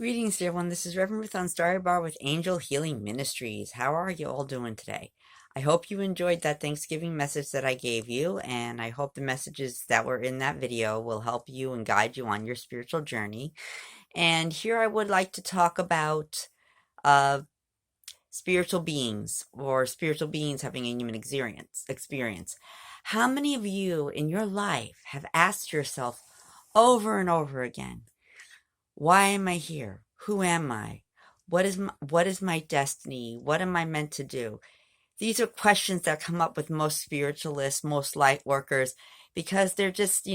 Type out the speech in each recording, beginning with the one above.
Greetings, everyone. This is Reverend Ruth on Starry Bar with Angel Healing Ministries. How are you all doing today? I hope you enjoyed that Thanksgiving message that I gave you, and I hope the messages that were in that video will help you and guide you on your spiritual journey. And here I would like to talk about spiritual beings or spiritual beings having a human experience. How many of you in your life have asked yourself over and over again, why am I here? Who am I? What is my destiny? What am I meant to do? These are questions that come up with most spiritualists, most light workers, because they're just,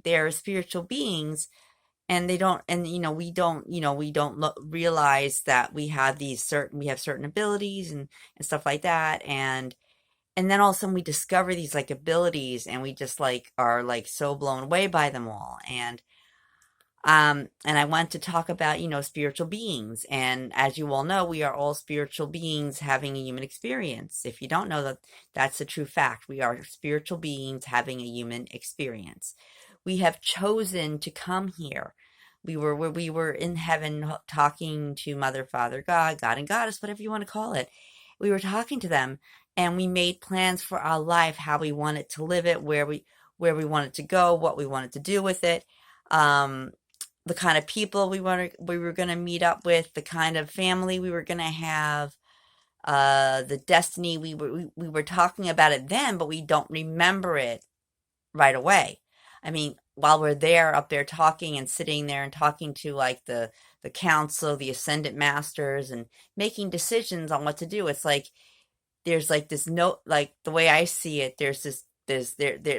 they're spiritual beings, and they don't, and we don't realize that we have certain abilities and stuff like that, and then all of a sudden we discover these like abilities, and we just like are like so blown away by them all, and I want to talk about, spiritual beings. And as you all know, we are all spiritual beings having a human experience. If you don't know that, that's a true fact. We are spiritual beings having a human experience. We have chosen to come here. We were in heaven talking to Mother, Father, God and Goddess, whatever you want to call it. We were talking to them, and we made plans for our life, how we wanted to live it, where we wanted to go, what we wanted to do with it. Um, the kind of people we were going to meet up with, the kind of family we were going to have, the destiny we were talking about it then, but we don't remember it right away. I mean, while we're there up there talking and sitting there and talking to like the council, the ascendant masters, and making decisions on what to do, it's like there's like this note, like the way I see it,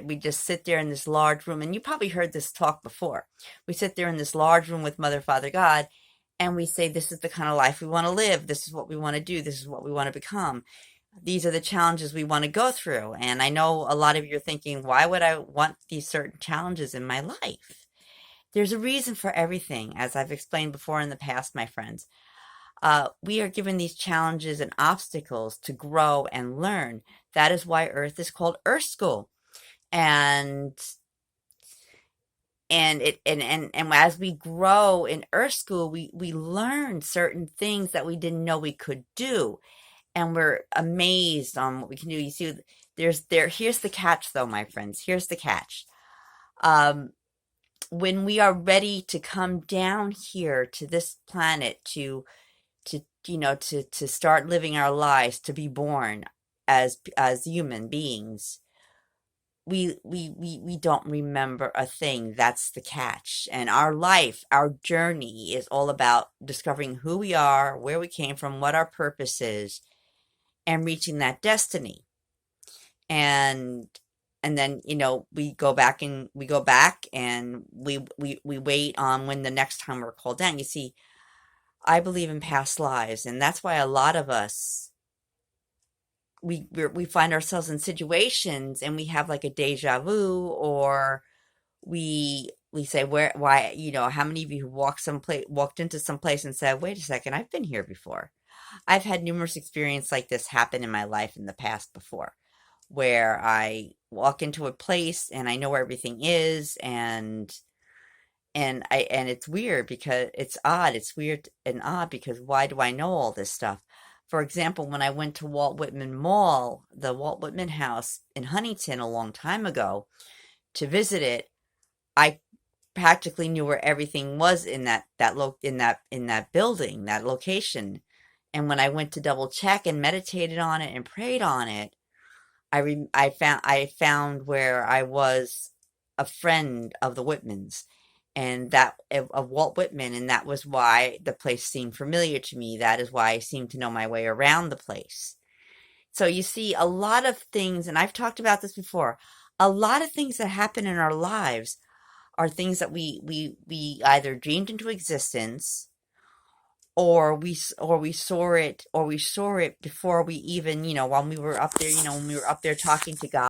we just sit there in this large room, and you probably heard this talk before. We sit there in this large room with Mother, Father, God, and we say, this is the kind of life we want to live. This is what we want to do. This is what we want to become. These are the challenges we want to go through. And I know a lot of you are thinking, why would I want these certain challenges in my life? There's a reason for everything, as I've explained before in the past, my friends. We are given these challenges and obstacles to grow and learn. That is why Earth is called Earth School. And as we grow in Earth School, we learn certain things that we didn't know we could do, and we're amazed on what we can do. You see, here's the catch, though, my friends. Here's the catch. When we are ready to come down here to this planet to start living our lives, to be born as human beings, we don't remember a thing. That's the catch. And our life, our journey is all about discovering who we are, where we came from, what our purpose is, and reaching that destiny. And then we go back and we wait on when the next time we're called down. You see, I believe in past lives, and that's why a lot of us we find ourselves in situations, and we have like a deja vu, or we say, why, how many of you walked into some place and said, wait a second, I've been here before. I've had numerous experiences like this happen in my life in the past before, where I walk into a place and I know where everything is, and it's weird, because it's weird and odd, because why do I know all this stuff? For example, when I went to Walt Whitman Mall, the Walt Whitman House in Huntington a long time ago, to visit it, I practically knew where everything was in that building, that location. And when I went to double check and meditated on it and prayed on it, I found where I was a friend of the Whitmans, and that of Walt Whitman, and that was why the place seemed familiar to me. That is why I seemed to know my way around the place. So you see, a lot of things, and I've talked about this before, a lot of things that happen in our lives are things that we either dreamed into existence, or we saw it before we even, when we were up there, when we were up there talking to God.